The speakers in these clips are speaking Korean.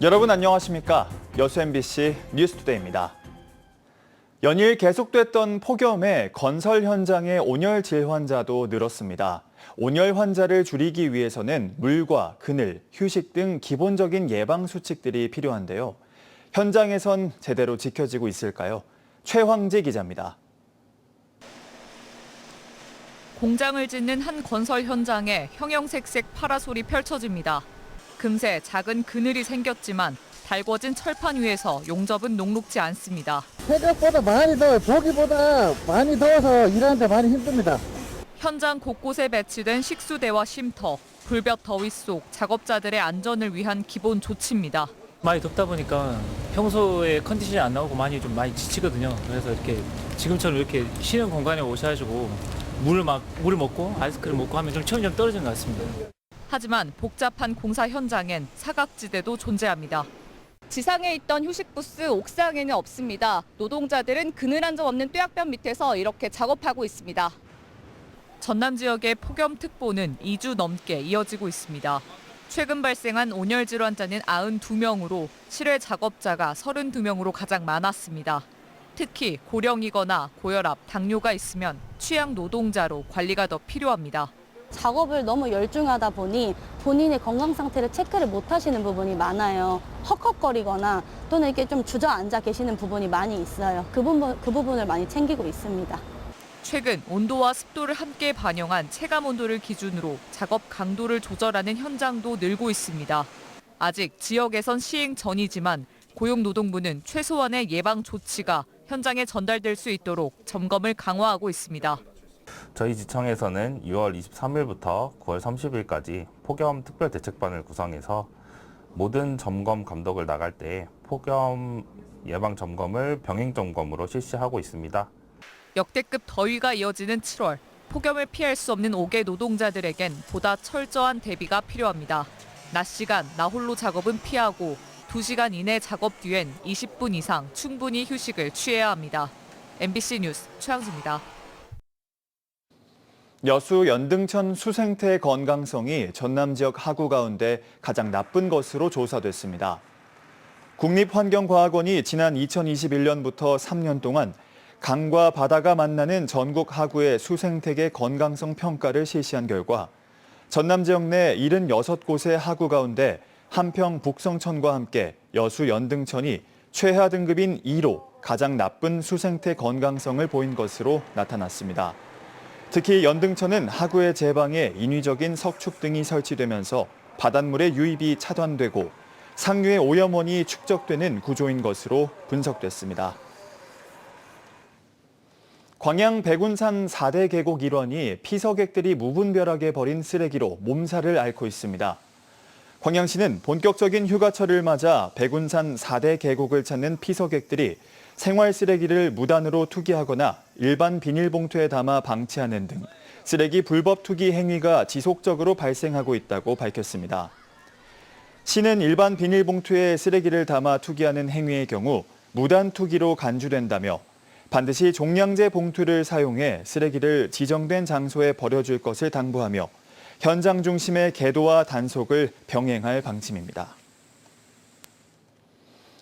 여러분 안녕하십니까? 여수 MBC 뉴스투데이입니다. 연일 계속됐던 폭염에 건설 현장의 온열 질환자도 늘었습니다. 온열 환자를 줄이기 위해서는 물과 그늘, 휴식 등 기본적인 예방 수칙들이 필요한데요. 현장에선 제대로 지켜지고 있을까요? 최황지 기자입니다. 공장을 짓는 한 건설 현장에 형형색색 파라솔이 펼쳐집니다. 금세 작은 그늘이 생겼지만 달궈진 철판 위에서 용접은 녹록지 않습니다. 생각보다 많이 더워요. 보기보다 많이 더워서 일하는데 많이 힘듭니다. 현장 곳곳에 배치된 식수대와 쉼터, 불볕 더위 속 작업자들의 안전을 위한 기본 조치입니다. 많이 덥다 보니까 평소에 컨디션이 안 나오고 많이 지치거든요. 그래서 이렇게 지금처럼 이렇게 쉬는 공간에 오셔가지고 물을 먹고 아이스크림 먹고 하면 좀 체온이 좀 떨어지는 것 같습니다. 하지만 복잡한 공사 현장엔 사각지대도 존재합니다. 지상에 있던 휴식 부스 옥상에는 없습니다. 노동자들은 그늘 한 점 없는 뙤약볕 밑에서 이렇게 작업하고 있습니다. 전남 지역의 폭염 특보는 2주 넘게 이어지고 있습니다. 최근 발생한 온열 질환자는 92명으로 실외 작업자가 32명으로 가장 많았습니다. 특히 고령이거나 고혈압, 당뇨가 있으면 취약 노동자로 관리가 더 필요합니다. 작업을 너무 열중하다 보니 본인의 건강 상태를 체크를 못 하시는 부분이 많아요. 헉헉거리거나 또는 이렇게 좀 주저앉아 계시는 부분이 많이 있어요. 그 부분을 많이 챙기고 있습니다. 최근 온도와 습도를 함께 반영한 체감 온도를 기준으로 작업 강도를 조절하는 현장도 늘고 있습니다. 아직 지역에선 시행 전이지만 고용노동부는 최소한의 예방 조치가 현장에 전달될 수 있도록 점검을 강화하고 있습니다. 저희 지청에서는 6월 23일부터 9월 30일까지 폭염 특별대책반을 구성해서 모든 점검 감독을 나갈 때 폭염 예방 점검을 병행 점검으로 실시하고 있습니다. 역대급 더위가 이어지는 7월, 폭염을 피할 수 없는 5개 노동자들에겐 보다 철저한 대비가 필요합니다. 낮 시간, 나 홀로 작업은 피하고 2시간 이내 작업 뒤엔 20분 이상 충분히 휴식을 취해야 합니다. MBC 뉴스 최황지입니다. 여수 연등천 수생태의 건강성이 전남 지역 하구 가운데 가장 나쁜 것으로 조사됐습니다. 국립환경과학원이 지난 2021년부터 3년 동안 강과 바다가 만나는 전국 하구의 수생태계 건강성 평가를 실시한 결과 전남 지역 내 76곳의 하구 가운데 한평 북성천과 함께 여수 연등천이 최하 등급인 2로 가장 나쁜 수생태 건강성을 보인 것으로 나타났습니다. 특히 연등천은 하구의 제방에 인위적인 석축 등이 설치되면서 바닷물의 유입이 차단되고 상류의 오염원이 축적되는 구조인 것으로 분석됐습니다. 광양 백운산 4대 계곡 일원이 피서객들이 무분별하게 버린 쓰레기로 몸살을 앓고 있습니다. 광양시는 본격적인 휴가철을 맞아 백운산 4대 계곡을 찾는 피서객들이 생활 쓰레기를 무단으로 투기하거나 일반 비닐봉투에 담아 방치하는 등 쓰레기 불법 투기 행위가 지속적으로 발생하고 있다고 밝혔습니다. 시는 일반 비닐봉투에 쓰레기를 담아 투기하는 행위의 경우 무단 투기로 간주된다며 반드시 종량제 봉투를 사용해 쓰레기를 지정된 장소에 버려줄 것을 당부하며 현장 중심의 계도와 단속을 병행할 방침입니다.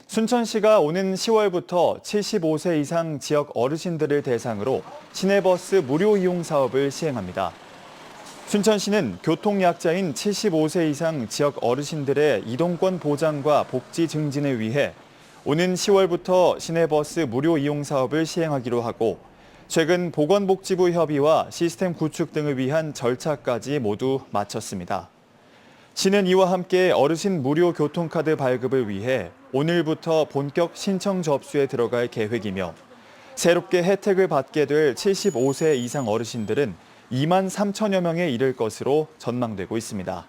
순천시가 오는 10월부터 75세 이상 지역 어르신들을 대상으로 시내버스 무료 이용 사업을 시행합니다. 순천시는 교통약자인 75세 이상 지역 어르신들의 이동권 보장과 복지 증진을 위해 오는 10월부터 시내버스 무료 이용 사업을 시행하기로 하고 최근 보건복지부 협의와 시스템 구축 등을 위한 절차까지 모두 마쳤습니다. 시는 이와 함께 어르신 무료 교통카드 발급을 위해 오늘부터 본격 신청 접수에 들어갈 계획이며 새롭게 혜택을 받게 될 75세 이상 어르신들은 2만 3천여 명에 이를 것으로 전망되고 있습니다.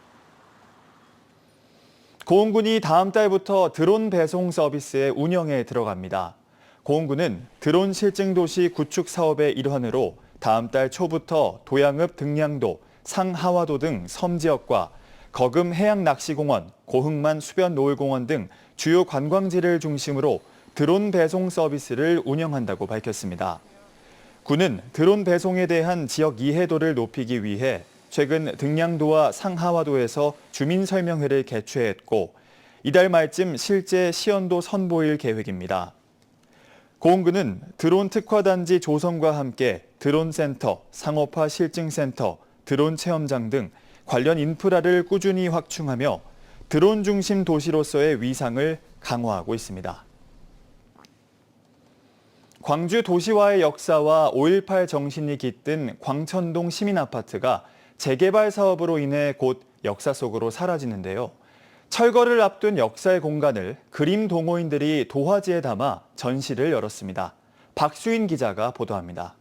고흥군이 다음 달부터 드론 배송 서비스의 운영에 들어갑니다. 고흥군은 드론 실증도시 구축 사업의 일환으로 다음 달 초부터 도양읍 등량도, 상하와도 등 섬 지역과 거금 해양낚시공원, 고흥만 수변노을공원 등 주요 관광지를 중심으로 드론 배송 서비스를 운영한다고 밝혔습니다. 군은 드론 배송에 대한 지역 이해도를 높이기 위해 최근 등량도와 상하와도에서 주민설명회를 개최했고 이달 말쯤 실제 시연도 선보일 계획입니다. 고흥군은 드론 특화단지 조성과 함께 드론센터, 상업화 실증센터, 드론 체험장 등 관련 인프라를 꾸준히 확충하며 드론 중심 도시로서의 위상을 강화하고 있습니다. 광주 도시화의 역사와 5.18 정신이 깃든 광천동 시민아파트가 재개발 사업으로 인해 곧 역사 속으로 사라지는데요. 철거를 앞둔 역사의 공간을 그림 동호인들이 도화지에 담아 전시를 열었습니다. 박수인 기자가 보도합니다.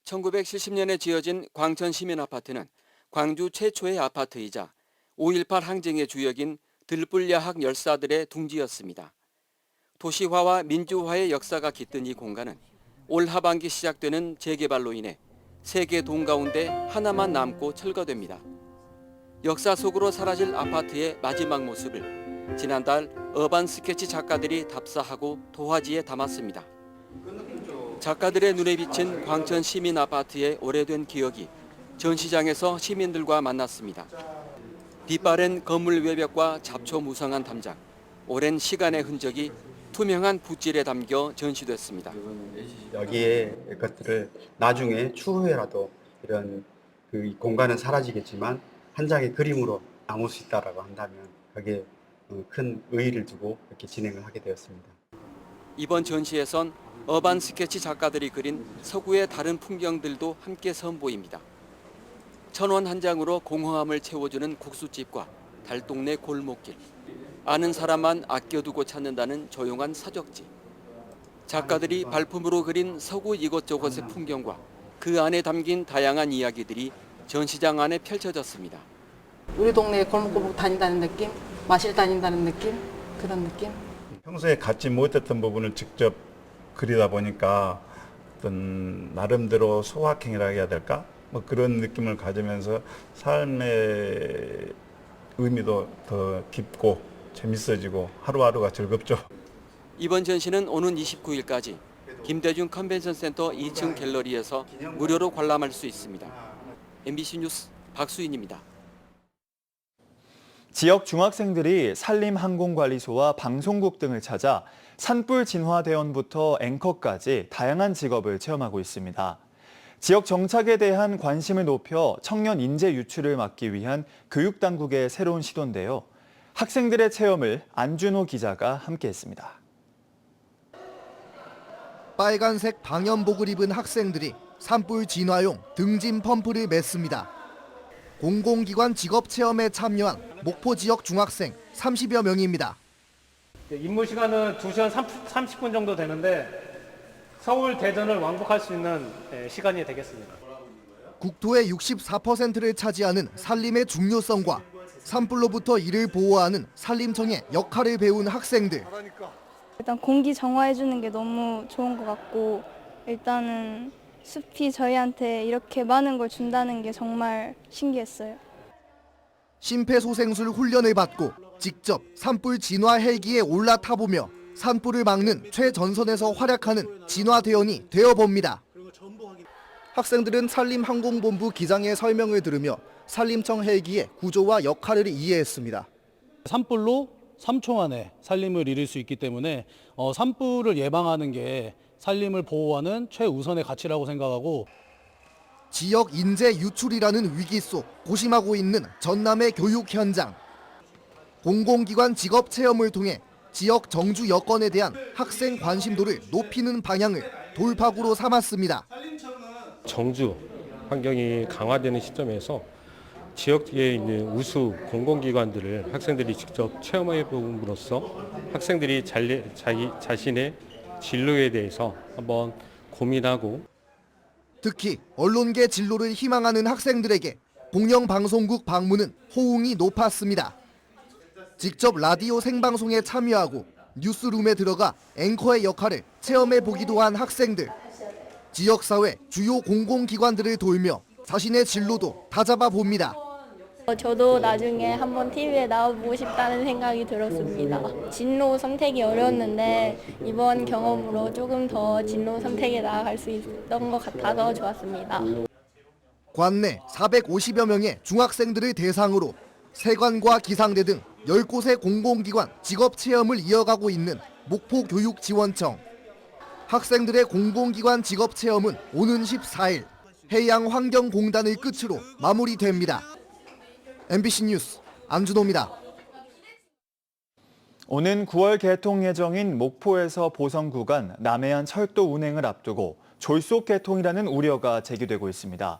1970년에 지어진 광천 시민아파트는 광주 최초의 아파트이자 5.18 항쟁의 주역인 들불야학 열사들의 둥지였습니다. 도시화와 민주화의 역사가 깃든 이 공간은 올 하반기 시작되는 재개발로 인해 세 개 동 가운데 하나만 남고 철거됩니다. 역사 속으로 사라질 아파트의 마지막 모습을 지난달 어반 스케치 작가들이 답사하고 도화지에 담았습니다. 작가들의 눈에 비친 광천 시민 아파트의 오래된 기억이 전시장에서 시민들과 만났습니다. 빛바랜 건물 외벽과 잡초 무성한 담장, 오랜 시간의 흔적이 투명한 붓질에 담겨 전시됐습니다. 여기에 것들을 나중에 추후에라도 이런 그 공간은 사라지겠지만 한 장의 그림으로 남을 수 있다라고 한다면 거기에 큰 의의를 두고 이렇게 진행을 하게 되었습니다. 이번 전시에선 어반 스케치 작가들이 그린 서구의 다른 풍경들도 함께 선보입니다. 천원 한 장으로 공허함을 채워주는 국수집과 달동네 골목길, 아는 사람만 아껴두고 찾는다는 조용한 사적지, 작가들이 발품으로 그린 서구 이곳저곳의 풍경과 그 안에 담긴 다양한 이야기들이 전시장 안에 펼쳐졌습니다. 우리 동네에 골목골목 다닌다는 느낌, 마실 다닌다는 느낌, 그런 느낌. 평소에 갖지 못했던 부분을 직접 그리다 보니까 어떤 나름대로 소확행이라 해야 될까? 뭐 그런 느낌을 가지면서 삶의 의미도 더 깊고 재밌어지고 하루하루가 즐겁죠. 이번 전시는 오는 29일까지 김대중 컨벤션 센터 2층 갤러리에서 무료로 관람할 수 있습니다. MBC 뉴스 박수인입니다. 지역 중학생들이 산림항공관리소와 방송국 등을 찾아 산불 진화 대원부터 앵커까지 다양한 직업을 체험하고 있습니다. 지역 정착에 대한 관심을 높여 청년 인재 유출을 막기 위한 교육당국의 새로운 시도인데요. 학생들의 체험을 안준호 기자가 함께했습니다. 빨간색 방염복을 입은 학생들이 산불 진화용 등진 펌프를 맸습니다. 공공기관 직업체험에 참여한 목포 지역 중학생 30여 명입니다. 임무 시간은 2시간 30분 정도 되는데 서울, 대전을 왕복할 수 있는 시간이 되겠습니다. 국토의 64%를 차지하는 산림의 중요성과 산불로부터 이를 보호하는 산림청의 역할을 배운 학생들. 일단 공기 정화해주는 게 너무 좋은 것 같고 일단은 숲이 저희한테 이렇게 많은 걸 준다는 게 정말 신기했어요. 심폐소생술 훈련을 받고 직접 산불 진화 헬기에 올라타보며 산불을 막는 최전선에서 활약하는 진화대원이 되어봅니다. 학생들은 산림항공본부 기장의 설명을 들으며 산림청 헬기의 구조와 역할을 이해했습니다. 산불로 3초 만에 산림을 잃을 수 있기 때문에 산불을 예방하는 게 산림을 보호하는 최우선의 가치라고 생각하고 지역 인재 유출이라는 위기 속 고심하고 있는 전남의 교육 현장. 공공기관 직업 체험을 통해 지역 정주 여건에 대한 학생 관심도를 높이는 방향을 돌파구로 삼았습니다. 정주 환경이 강화되는 시점에서 지역에 있는 우수 공공기관들을 학생들이 직접 체험해 봄으로써 학생들이 자기 자신의 진로에 대해서 한번 고민하고 특히 언론계 진로를 희망하는 학생들에게 공영방송국 방문은 호응이 높았습니다. 직접 라디오 생방송에 참여하고 뉴스룸에 들어가 앵커의 역할을 체험해 보기도 한 학생들. 지역사회 주요 공공기관들을 돌며 자신의 진로도 다잡아 봅니다. 저도 나중에 한번 TV에 나와보고 싶다는 생각이 들었습니다. 진로 선택이 어려웠는데 이번 경험으로 조금 더 진로 선택에 나아갈 수 있었던 것 같아서 좋았습니다. 관내 450여 명의 중학생들을 대상으로 세관과 기상대 등 10곳의 공공기관 직업체험을 이어가고 있는 목포교육지원청. 학생들의 공공기관 직업체험은 오는 14일 해양환경공단을 끝으로 마무리됩니다. MBC 뉴스 안준호입니다. 오는 9월 개통 예정인 목포에서 보성 구간 남해안 철도 운행을 앞두고 졸속 개통이라는 우려가 제기되고 있습니다.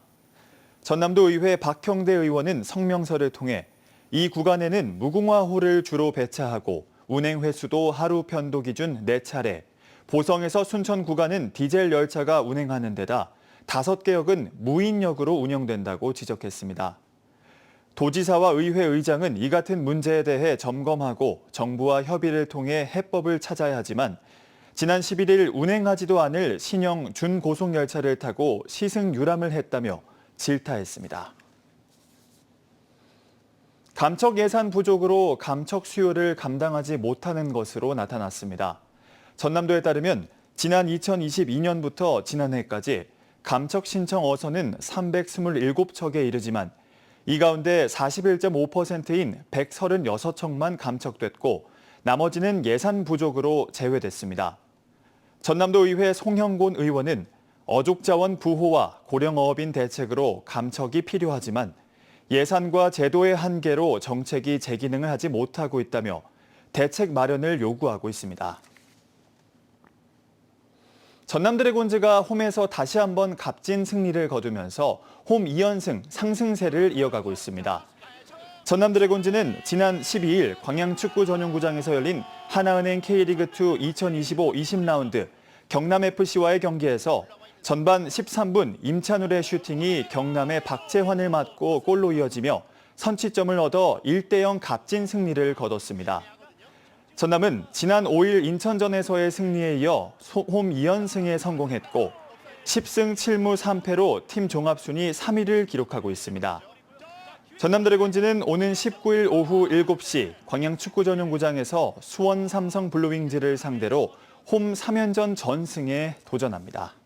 전남도의회 박형대 의원은 성명서를 통해 이 구간에는 무궁화호를 주로 배차하고 운행 횟수도 하루 편도 기준 4차례, 보성에서 순천 구간은 디젤 열차가 운행하는 데다 5개 역은 무인역으로 운영된다고 지적했습니다. 도지사와 의회 의장은 이 같은 문제에 대해 점검하고 정부와 협의를 통해 해법을 찾아야 하지만 지난 11일 운행하지도 않을 신형 준고속열차를 타고 시승 유람을 했다며 질타했습니다. 감척 예산 부족으로 감척 수요를 감당하지 못하는 것으로 나타났습니다. 전남도에 따르면 지난 2022년부터 지난해까지 감척 신청 어선은 327척에 이르지만 이 가운데 41.5%인 136척만 감척됐고 나머지는 예산 부족으로 제외됐습니다. 전남도의회 송형곤 의원은 어족자원 부호와 고령어업인 대책으로 감척이 필요하지만 예산과 제도의 한계로 정책이 제 기능을 하지 못하고 있다며 대책 마련을 요구하고 있습니다. 전남 드래곤즈가 홈에서 다시 한번 값진 승리를 거두면서 홈 2연승 상승세를 이어가고 있습니다. 전남 드래곤즈는 지난 12일 광양축구 전용구장에서 열린 하나은행 K리그2 2025 20라운드 경남FC와의 경기에서 전반 13분 임찬울의 슈팅이 경남의 박재환을 맞고 골로 이어지며 선취점을 얻어 1대0 값진 승리를 거뒀습니다. 전남은 지난 5일 인천전에서의 승리에 이어 홈 2연승에 성공했고 10승 7무 3패로 팀 종합순위 3위를 기록하고 있습니다. 전남 드래곤즈는 오는 19일 오후 7시 광양축구전용구장에서 수원 삼성 블루윙즈를 상대로 홈 3연전 전승에 도전합니다.